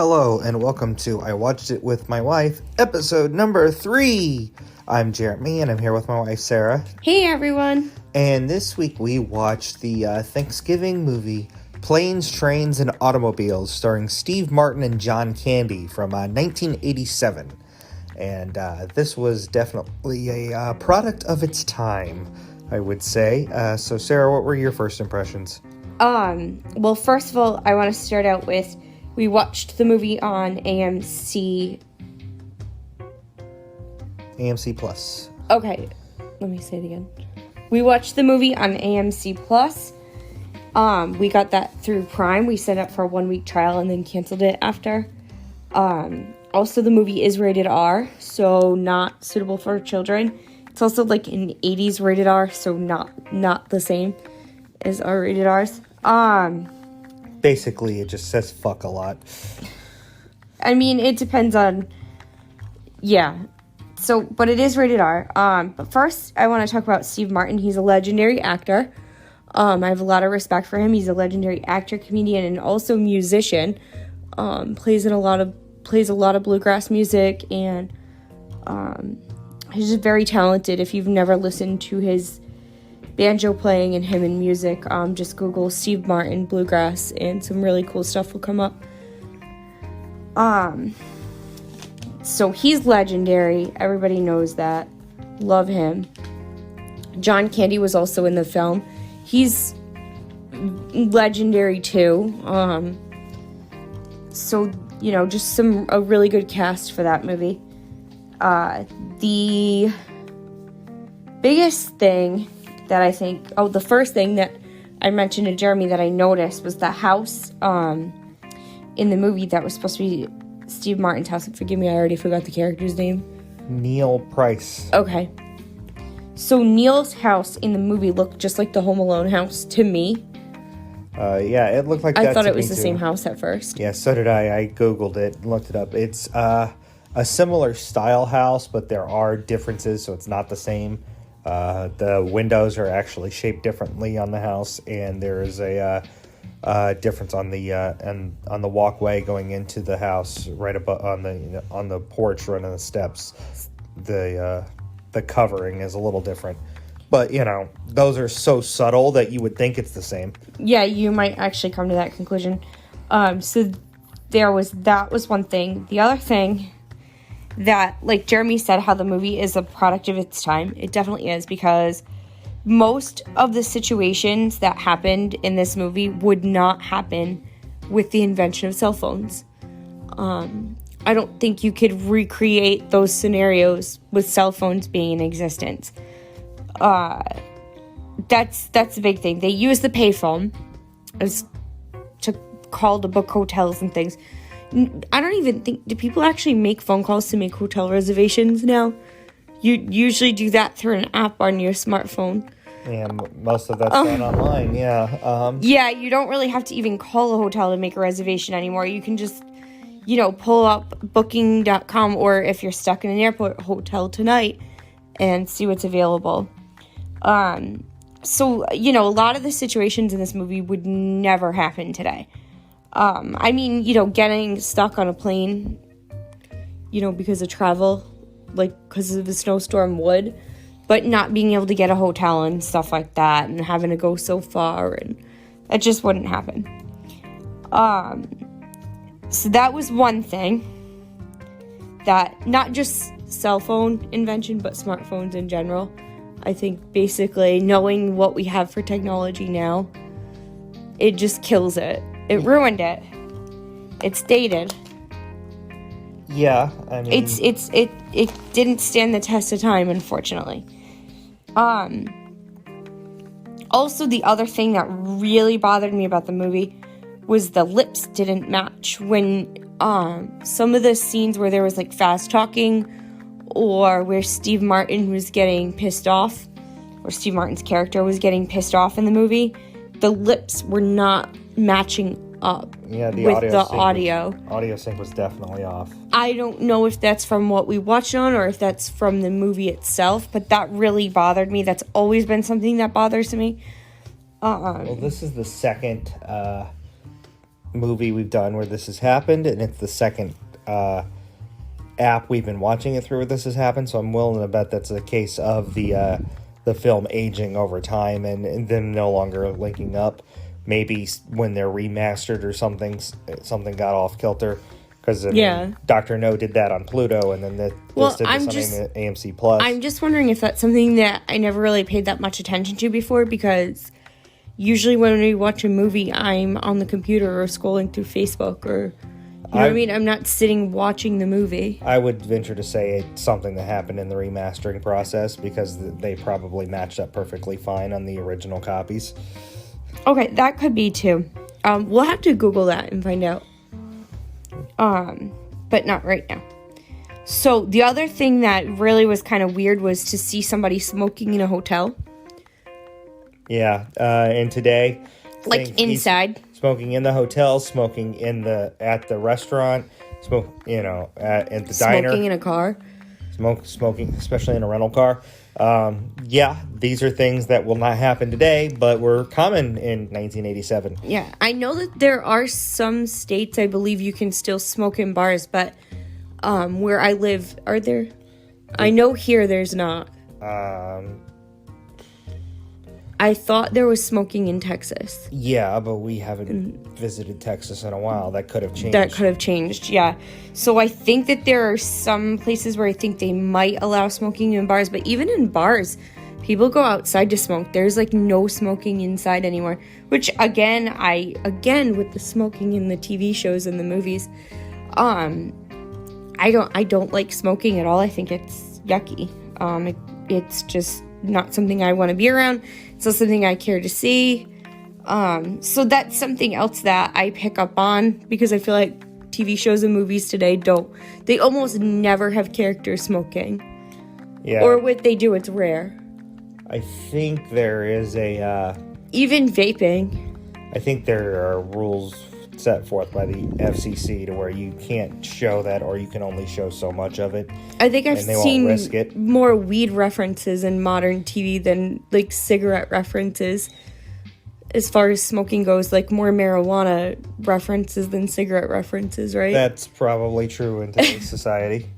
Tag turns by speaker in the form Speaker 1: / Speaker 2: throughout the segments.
Speaker 1: Hello and welcome to I Watched It With My Wife, episode number 3. I'm Jeremy and I'm here with my wife Sarah.
Speaker 2: Hey everyone!
Speaker 1: And this week we watched the Thanksgiving movie Planes, Trains, and Automobiles starring Steve Martin and John Candy from 1987. And this was definitely a product of its time, I would say. So Sarah, what were your first impressions?
Speaker 2: Well, first of all, I want to start out with, we watched the movie on AMC.
Speaker 1: AMC Plus.
Speaker 2: Okay, let me say it again. We watched the movie on AMC Plus. We got that through Prime. We set up for a 1-week trial and then canceled it after. Also, the movie is rated R, so not suitable for children. It's also like an 80s rated R, so not the same as R-rated R's.
Speaker 1: Basically, it just says fuck a lot.
Speaker 2: I mean, it depends on... Yeah. So, but it is rated R. But first, I want to talk about Steve Martin. He's a legendary actor. I have a lot of respect for him. He's a legendary actor, comedian, and also musician. Plays a lot of bluegrass music, and he's just very talented. If you've never listened to his banjo playing and him in music, just Google Steve Martin bluegrass and some really cool stuff will come up. So he's legendary. Everybody knows that. Love him. John Candy was also in the film. He's legendary too. So, you know, just a really good cast for that movie. The biggest thing that I think, the first thing that I mentioned to Jeremy that I noticed was the house in the movie that was supposed to be Steve Martin's house. Forgive me, I already forgot the character's name.
Speaker 1: Neil Price.
Speaker 2: Okay. So Neil's house in the movie looked just like the Home Alone house to me.
Speaker 1: Yeah, it looked like that.
Speaker 2: I thought it was the
Speaker 1: too.
Speaker 2: Same house at first.
Speaker 1: Yeah, so did I. I Googled it and looked it up. It's a similar style house, but there are differences, so it's not the same. The windows are actually shaped differently on the house, and there is a difference on the walkway going into the house, right above on the porch, right on the steps. The covering is a little different, but you know, those are so subtle that you would think it's the same. Yeah,
Speaker 2: you might actually come to that conclusion. So that was one thing. The other thing, that, like Jeremy said, how the movie is a product of its time. It definitely is, because most of the situations that happened in this movie would not happen with the invention of cell phones. I don't think you could recreate those scenarios with cell phones being in existence. That's the big thing. They use the payphone to call to book hotels and things. I don't even think... Do people actually make phone calls to make hotel reservations now? You usually do that through an app on your smartphone.
Speaker 1: Yeah, most of that's done online, yeah.
Speaker 2: Yeah, you don't really have to even call a hotel to make a reservation anymore. You can just, pull up booking.com, or if you're stuck in an airport, hotel tonight, and see what's available. So, a lot of the situations in this movie would never happen today. I mean, getting stuck on a plane, because of travel, like, because of the snowstorm would, but not being able to get a hotel and stuff like that, and having to go so far, and that just wouldn't happen. So that was one thing, that not just cell phone invention, but smartphones in general. I think basically knowing what we have for technology now, it just kills it. It ruined it. It's dated.
Speaker 1: Yeah, I mean...
Speaker 2: It didn't stand the test of time, unfortunately. Also, the other thing that really bothered me about the movie was the lips didn't match. When some of the scenes where there was like fast talking, or where Steve Martin was getting pissed off, or Steve Martin's character was getting pissed off in the movie, the lips were not matching up with the audio.
Speaker 1: Audio sync was definitely off.
Speaker 2: I don't know if that's from what we watched on or if that's from the movie itself, but that really bothered me. That's always been something that bothers me.
Speaker 1: Well, this is the second movie we've done where this has happened, and it's the second app we've been watching it through where this has happened. So I'm willing to bet that's a case of the film aging over time and them no longer linking up. Maybe when they're remastered or something got off kilter. Because Dr. No did that on Pluto, and then this did on AMC Plus.
Speaker 2: I'm just wondering if that's something that I never really paid that much attention to before, because usually when we watch a movie, I'm on the computer or scrolling through Facebook, or you know what I mean? I'm not sitting watching the movie.
Speaker 1: I would venture to say it's something that happened in the remastering process, because they probably matched up perfectly fine on the original copies.
Speaker 2: Okay, that could be too. We'll have to Google that and find out. But not right now. So the other thing that really was kind of weird was to see somebody smoking in a hotel.
Speaker 1: Yeah, and today,
Speaker 2: like inside,
Speaker 1: smoking in the hotel, smoking at the restaurant, at the diner,
Speaker 2: smoking in a car,
Speaker 1: smoking, especially in a rental car. These are things that will not happen today, but were common in 1987.
Speaker 2: Yeah, I know that there are some states, I believe, you can still smoke in bars, but where I live, are there? I know here there's not. I thought there was smoking in Texas.
Speaker 1: Yeah, but we haven't visited Texas in a while. That could have changed.
Speaker 2: Yeah. So I think that there are some places where I think they might allow smoking in bars, but even in bars, people go outside to smoke. There's like no smoking inside anymore, which again with the smoking in the TV shows and the movies, I don't like smoking at all. I think it's yucky. It's just not something I want to be around. It's not something I care to see. So that's something else that I pick up on, because I feel like TV shows and movies today they almost never have characters smoking.
Speaker 1: Yeah.
Speaker 2: Or what they do, it's rare.
Speaker 1: I think there is
Speaker 2: even vaping.
Speaker 1: I think there are rules set forth by the FCC to where you can't show that, or you can only show so much of it.
Speaker 2: I think I've seen more weed references in modern TV than like cigarette references. As far as smoking goes, like more marijuana references than cigarette references, right?
Speaker 1: That's probably true in today's society.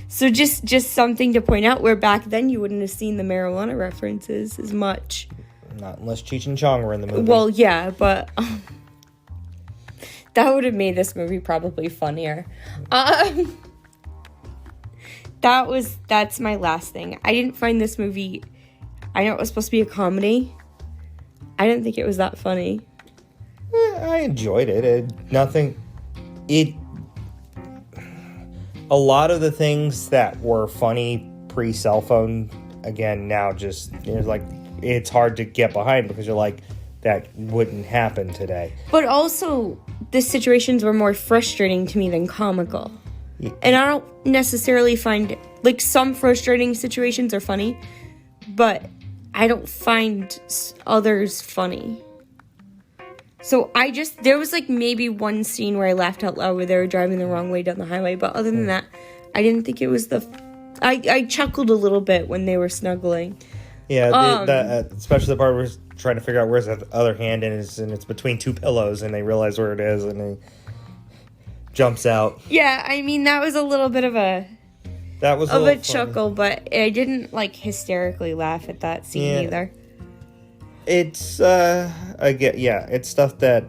Speaker 2: So just something to point out, where back then you wouldn't have seen the marijuana references as much.
Speaker 1: Not unless Cheech and Chong were in the movie.
Speaker 2: Well, yeah, but that would have made this movie probably funnier. That's my last thing. I didn't find this movie, I know it was supposed to be a comedy. I didn't think it was that funny.
Speaker 1: I enjoyed it. A lot of the things that were funny pre-cell phone, again, now just, it's hard to get behind, because you're like, that wouldn't happen today.
Speaker 2: But also, the situations were more frustrating to me than comical. Yeah. And I don't necessarily find, like, some frustrating situations are funny, but I don't find others funny. So there was like maybe one scene where I laughed out loud where they were driving the wrong way down the highway, but other than that, I didn't think it was I chuckled a little bit when they were snuggling.
Speaker 1: Yeah, especially the part where he's trying to figure out where's the other hand, and it's between two pillows, and they realize where it is, and he jumps out.
Speaker 2: Yeah, I mean, that was a little bit of a chuckle, but I didn't like hysterically laugh at that scene either.
Speaker 1: It's it's stuff that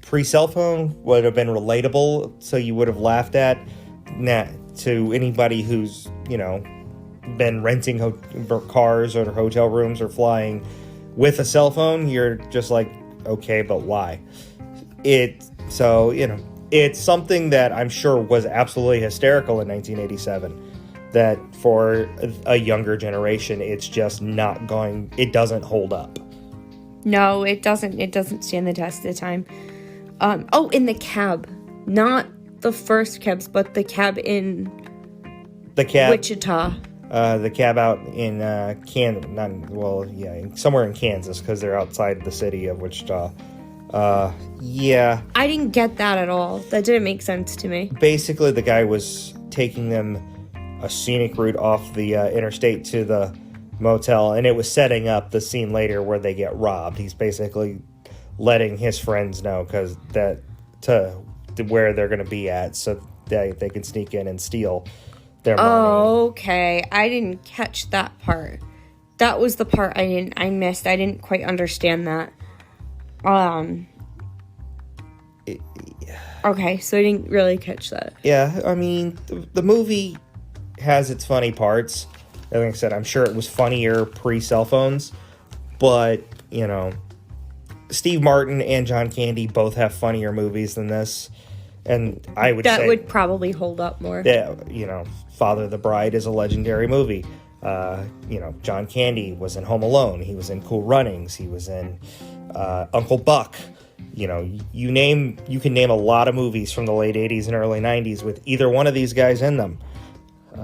Speaker 1: pre-cell phone would have been relatable, so you would have laughed at. To anybody who's been renting cars or hotel rooms or flying with a cell phone, you're just like, okay, but why? It's something that I'm sure was absolutely hysterical in 1987. That for a younger generation, it's just not going. It doesn't hold up.
Speaker 2: No, it doesn't. It doesn't stand the test of time. In the cab, not the first cabs, but the cab in Wichita.
Speaker 1: The cab out in somewhere in Kansas, because they're outside the city of Wichita. I
Speaker 2: didn't get that at all. That didn't make sense to me.
Speaker 1: Basically, the guy was taking them a scenic route off the interstate to the motel, and it was setting up the scene later where they get robbed. He's basically letting his friends know because that to where they're going to be at, so they can sneak in and steal their money.
Speaker 2: Okay, I didn't catch that part. That was the part I missed. I didn't quite understand that. Okay, so I didn't really catch that.
Speaker 1: Yeah, I mean, the movie has its funny parts. Like I said, I'm sure it was funnier pre-cell phones, but, you know, Steve Martin and John Candy both have funnier movies than this, and I would say...
Speaker 2: That would probably hold up more.
Speaker 1: Yeah, you know, Father of the Bride is a legendary movie. You know, John Candy was in Home Alone. He was in Cool Runnings. He was in Uncle Buck. You know, you can name a lot of movies from the late 80s and early 90s with either one of these guys in them.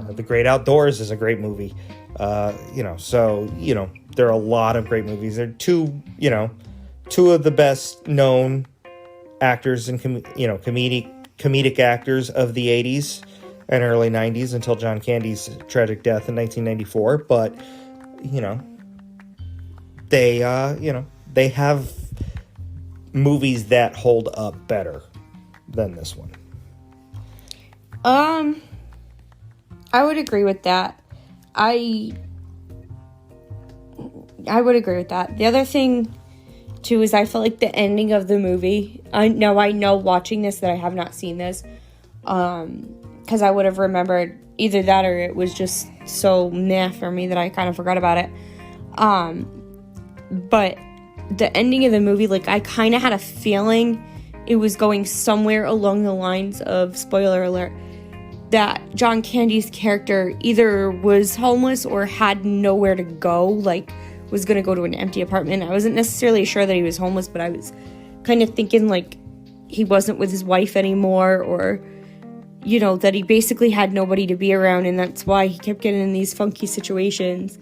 Speaker 1: The Great Outdoors is a great movie. You know, so, you know, there are a lot of great movies. They're two of the best known actors and, comedic actors of the 80s and early 90s until John Candy's tragic death in 1994. But, you know, they have movies that hold up better than this one.
Speaker 2: I would agree with that. I would agree with that. The other thing, too, is I felt like the ending of the movie, I know watching this that I have not seen this, because I would have remembered either that or it was just so meh for me that I kind of forgot about it. But the ending of the movie, like, I kind of had a feeling it was going somewhere along the lines of, spoiler alert, that John Candy's character either was homeless or had nowhere to go, like, was going to go to an empty apartment. I wasn't necessarily sure that he was homeless, but I was kind of thinking, like, he wasn't with his wife anymore, or, you know, that he basically had nobody to be around, and that's why he kept getting in these funky situations,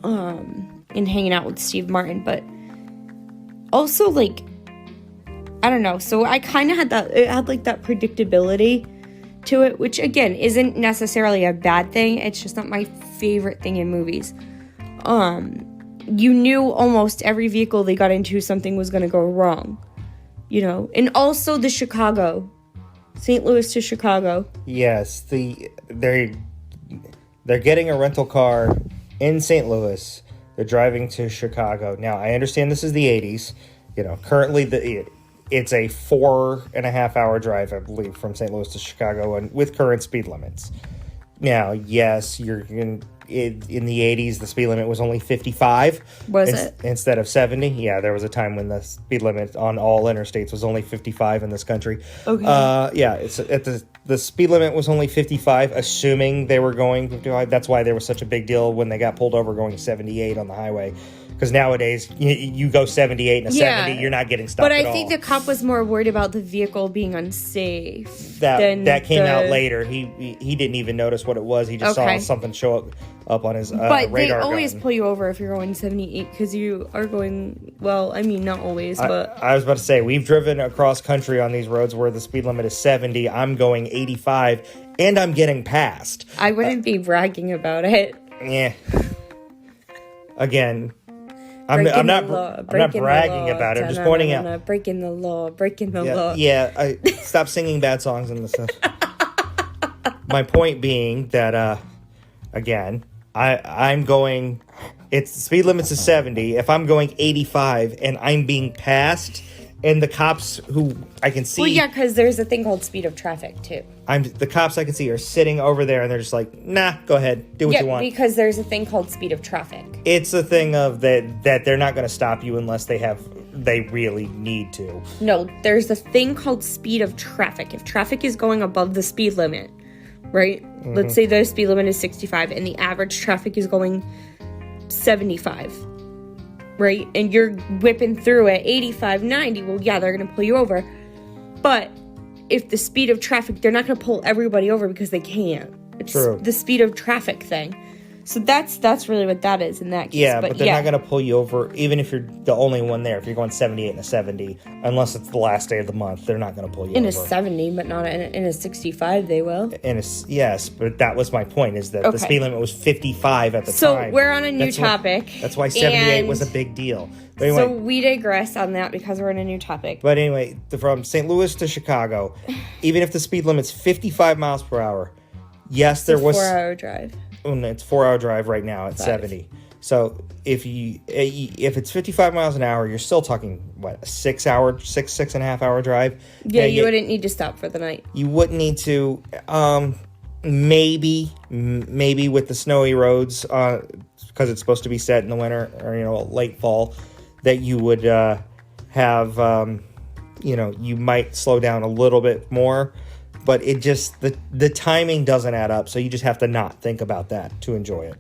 Speaker 2: and hanging out with Steve Martin. But also, like, I don't know, so I kind of had that, it had, like, that predictability to it, which, again, isn't necessarily a bad thing. It's just not my favorite thing in movies. You knew almost every vehicle they got into, something was going to go wrong, you know. And also the Chicago, St. Louis to Chicago.
Speaker 1: Yes, they're getting a rental car in St. Louis. They're driving to Chicago. Now, I understand this is the 80s. You know, currently it's a 4.5 hour drive, I believe, from St. Louis to Chicago, and with current speed limits. Now, yes, in the 80s, the speed limit was only 55.
Speaker 2: Was it?
Speaker 1: Instead of 70. Yeah, there was a time when the speed limit on all interstates was only 55 in this country. Okay. Yeah, the speed limit was only 55, assuming they were going 55. That's why there was such a big deal when they got pulled over going 78 on the highway. Because nowadays, you go 78 and a 70, you're not getting stopped at all.
Speaker 2: But I think the cop was more worried about the vehicle being unsafe.
Speaker 1: That came out later. He didn't even notice what it was. He just saw something show up on his radar gun. But they
Speaker 2: always pull you over if you're going 78 because you are going, well, I mean, not always, but...
Speaker 1: I was about to say, we've driven across country on these roads where the speed limit is 70. I'm going 85, and I'm getting passed.
Speaker 2: I wouldn't be bragging about it.
Speaker 1: Yeah. Again... I'm not bragging about it. I'm just pointing out.
Speaker 2: Breaking the law.
Speaker 1: Yeah, stop singing bad songs in the stuff. My point being that, again, I'm going. It's the speed limits is 70. If I'm going 85 and I'm being passed, and the cops who I can see.
Speaker 2: Well, yeah, because there's a thing called speed of traffic too.
Speaker 1: The cops I can see are sitting over there, and they're just like, nah, go ahead, do what you want.
Speaker 2: Yeah, because there's a thing called speed of traffic.
Speaker 1: It's a thing of that they're not going to stop you unless they really need to.
Speaker 2: No, there's a thing called speed of traffic. If traffic is going above the speed limit, right? Mm-hmm. Let's say the speed limit is 65, and the average traffic is going 75. Right? And you're whipping through at 85, 90. Well, yeah, they're going to pull you over. But if the speed of traffic, they're not going to pull everybody over because they can't. It's
Speaker 1: True.
Speaker 2: The speed of traffic thing. So that's really what that is in that case.
Speaker 1: Yeah, but they're not going to pull you over, even if you're the only one there. If you're going 78 and a 70, unless it's the last day of the month, they're not going to pull you over.
Speaker 2: In a 70, but not in a 65, they will.
Speaker 1: Yes, but that was my point, is that the speed limit was 55 at the time.
Speaker 2: So we're on a new topic.
Speaker 1: That's why 78 was a big deal. But anyway,
Speaker 2: so we digress on that because we're in a new topic.
Speaker 1: But anyway, from St. Louis to Chicago, even if the speed limit's 55 miles per hour, yes, there was...
Speaker 2: 4-hour drive.
Speaker 1: It's a 4-hour drive right now at 70. So if it's 55 miles an hour, you're still talking what, a 6 and a half hour drive.
Speaker 2: Yeah, you wouldn't need to stop for the night.
Speaker 1: You wouldn't need to. Maybe with the snowy roads, because it's supposed to be set in the winter or late fall, that you would have you might slow down a little bit more. But it just, the timing doesn't add up, so you just have to not think about that to enjoy it.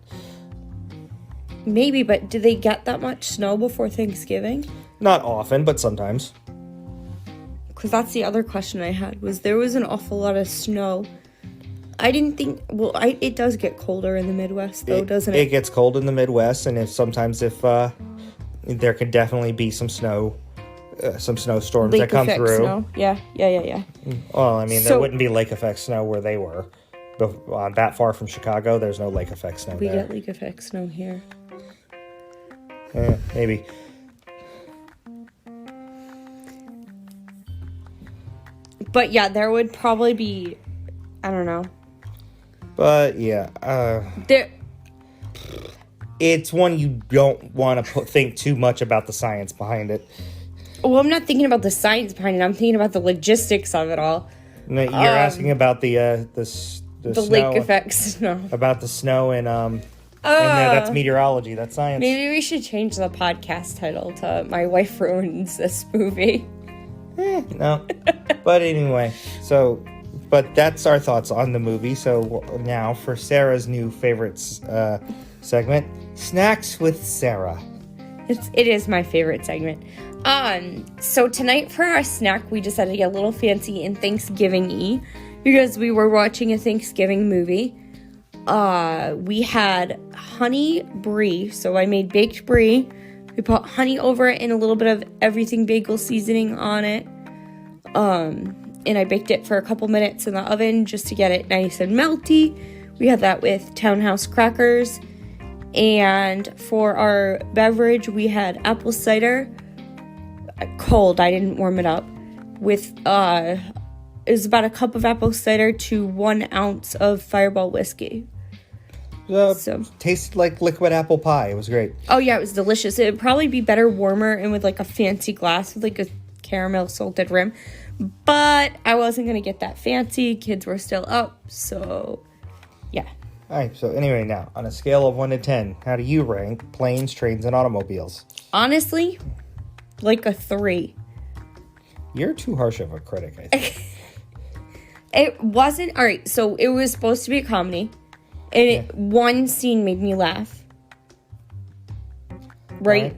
Speaker 2: Maybe, but do they get that much snow before Thanksgiving?
Speaker 1: Not often, but sometimes.
Speaker 2: Because that's the other question I had, was there was an awful lot of snow. I didn't think, it does get colder in the Midwest, though, doesn't it?
Speaker 1: It gets cold in the Midwest, and if there could definitely be some snow. Some snowstorms
Speaker 2: lake
Speaker 1: that come
Speaker 2: effect
Speaker 1: through.
Speaker 2: Snow. Yeah.
Speaker 1: Well, I mean, there wouldn't be lake effect snow where they were. That far from Chicago, there's no lake effect snow
Speaker 2: we
Speaker 1: there.
Speaker 2: get lake effect snow here.
Speaker 1: Maybe.
Speaker 2: But yeah, there would probably be, I don't know.
Speaker 1: But yeah, it's one you don't want to think too much about the science behind it.
Speaker 2: Well, I'm not thinking about the science behind it. I'm thinking about the logistics of it all.
Speaker 1: You're asking about the
Speaker 2: snow, lake effect snow.
Speaker 1: About the snow and that's meteorology. That's science.
Speaker 2: Maybe we should change the podcast title to "My Wife Ruins This Movie."
Speaker 1: No, but anyway, but that's our thoughts on the movie. So now for Sarah's new favorite segment, Snacks with Sarah.
Speaker 2: It is my favorite segment. So tonight for our snack, we decided to get a little fancy and Thanksgiving-y because we were watching a Thanksgiving movie. We had honey brie, so I made baked brie. We put honey over it and a little bit of everything bagel seasoning on it. And I baked it for a couple minutes in the oven just to get it nice and melty. We had that with Townhouse crackers. And for our beverage, we had apple cider. Cold, I didn't warm it up. With, it was about a cup of apple cider to 1 ounce of Fireball whiskey.
Speaker 1: Tasted like liquid apple pie. It was great.
Speaker 2: Oh, yeah, it was delicious. It would probably be better warmer and with, like, a fancy glass with, like, a caramel salted rim. But I wasn't going to get that fancy. Kids were still up, so, yeah.
Speaker 1: All right, so anyway, now, on a scale of 1 to 10, how do you rank planes, trains, and automobiles?
Speaker 2: Honestly, like a 3.
Speaker 1: You're too harsh of a critic, I think.
Speaker 2: It wasn't... All right, so it was supposed to be a comedy. And one scene made me laugh. Right?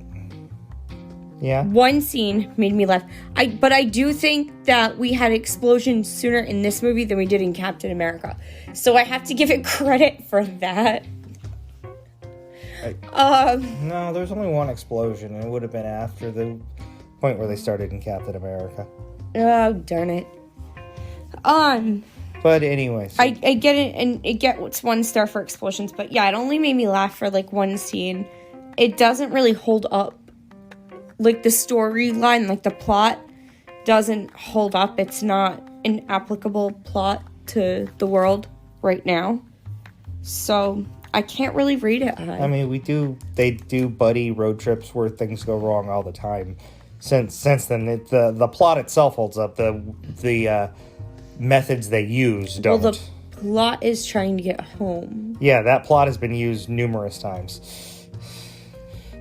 Speaker 1: Yeah.
Speaker 2: One scene made me laugh. But I do think that we had explosions sooner in this movie than we did in Captain America. So I have to give it credit for that.
Speaker 1: No, there's only one explosion, and it would have been after the point where they started in Captain America.
Speaker 2: Oh, darn it.
Speaker 1: But anyway.
Speaker 2: I get it, and it gets 1 star for explosions, but yeah, it only made me laugh for, like, one scene. It doesn't really hold up. Like, the storyline, like, the plot doesn't hold up. It's not an applicable plot to the world right now. So, I can't really rate it high.
Speaker 1: I mean, they do buddy road trips where things go wrong all the time. Since then, the plot itself holds up. The methods they use don't.
Speaker 2: Well, the plot is trying to get home.
Speaker 1: Yeah, that plot has been used numerous times.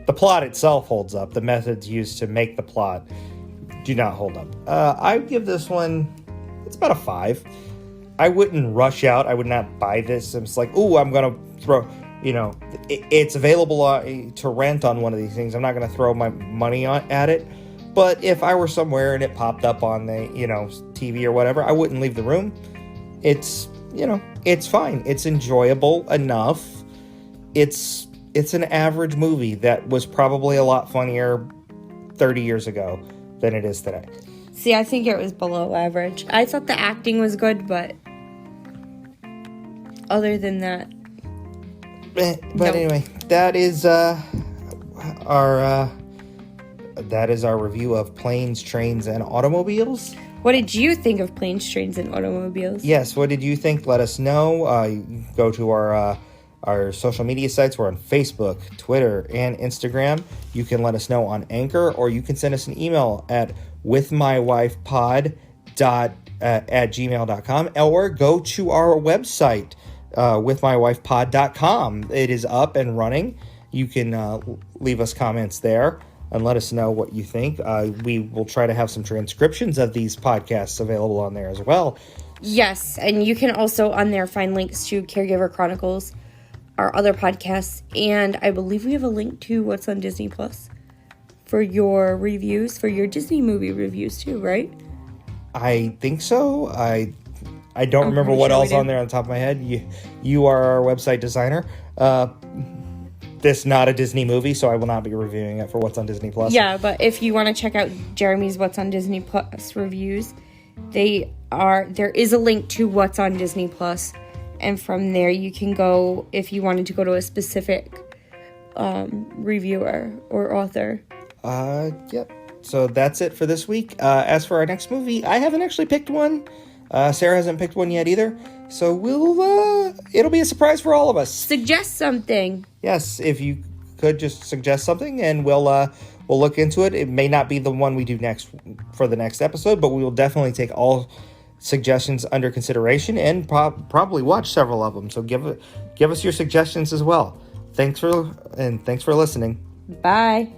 Speaker 1: The plot itself holds up. The methods used to make the plot do not hold up. I would give this one, it's about a 5. I wouldn't rush out. I would not buy this. I'm just like, ooh, I'm going to throw, it's available to rent on one of these things. I'm not going to throw my money at it. But if I were somewhere and it popped up on the, TV or whatever, I wouldn't leave the room. It's, it's fine. It's enjoyable enough. it's an average movie that was probably a lot funnier 30 years ago than it is today.
Speaker 2: See, I think it was below average. I thought the acting was good, but other than that,
Speaker 1: But
Speaker 2: Nope.
Speaker 1: anyway, that is our review of Planes, Trains, and Automobiles.
Speaker 2: what did you think of Planes, Trains, and Automobiles?
Speaker 1: Yes, what did you think? Let us know. You can go to our social media sites. We're on Facebook, Twitter, and Instagram. You can let us know on Anchor, or you can send us an email at withmywifepod@gmail.com, or go to our website, withmywifepod.com. It is up and running. You can leave us comments there and let us know what you think. We will try to have some transcriptions of these podcasts available on there as well.
Speaker 2: Yes, and you can also on there find links to Caregiver Chronicles, our other podcasts, and I believe we have a link to what's on Disney Plus for your reviews, for your Disney movie reviews too, right?
Speaker 1: I think so. I don't remember
Speaker 2: pretty
Speaker 1: what
Speaker 2: sure we
Speaker 1: else
Speaker 2: do.
Speaker 1: on there on the top of my head. You are our website designer. This is not a Disney movie, so I will not be reviewing it for what's on Disney Plus.
Speaker 2: Yeah, but if you want to check out Jeremy's What's on Disney Plus reviews, there is a link to What's on Disney Plus, and from there you can go if you wanted to go to a specific reviewer or author.
Speaker 1: Yep. So that's it for this week. As for our next movie, I haven't actually picked one. Sarah hasn't picked one yet either. So it'll be a surprise for all of us.
Speaker 2: Suggest something.
Speaker 1: Yes, if you could just suggest something, and we'll look into it. It may not be the one we do next for the next episode, but we will definitely take all suggestions under consideration and probably watch several of them. So give us your suggestions as well. Thanks for listening.
Speaker 2: Bye.